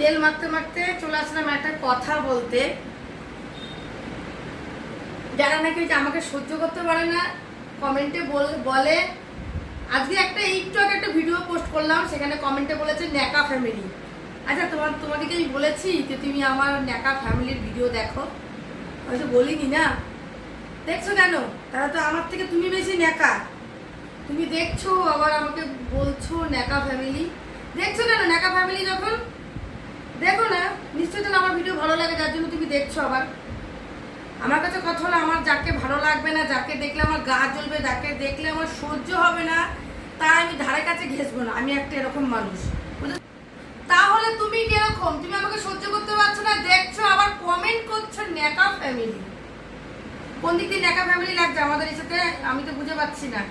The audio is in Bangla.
তেল মাখতে মাখতে চলে আসলাম একটা কথা বলতে। যারা নাকি আমাকে সহ্য করতে পারে না কমেন্টে বলে, আজকে একটু আগে একটা ভিডিও পোস্ট করলাম, সেখানে কমেন্টে বলেছে ন্যাকা ফ্যামিলি। আচ্ছা তোমাকে কি আমি বলেছি যে তুমি আমার ন্যাকা ফ্যামিলির ভিডিও দেখো? হয়তো বলিনি না, দেখছো কেন? তারা তো আমার থেকে তুমি বেশি ন্যাকা। তুমি দেখছো আবার আমাকে বলছো ন্যাকা ফ্যামিলি। দেখছো কেন ন্যাকা ফ্যামিলি? যখন দেখো না, নিশ্চয়ই তাহলে আমার ভিডিও ভালো লাগে, যার জন্য তুমি দেখছো। আবার আমার কাছে কথা হলো, আমার যাকে ভালো লাগবে না, যাকে দেখলে আমার গা জ্বলবে, যাকে দেখলে আমার সহ্য হবে না, তা আমি ধারে কাছে ঘেসবো না। আমি একটা এরকম মানুষ। তাহলে তুমি কিরকম? তুমি আমাকে সহ্য করতে পারছো না, দেখছো আবার কমেন্ট করছো ন্যাকা ফ্যামিলি। কোন দিক দিয়ে ন্যাকা ফ্যামিলি লাগছে আমাদের সাথে আমি তো বুঝে পাচ্ছি না।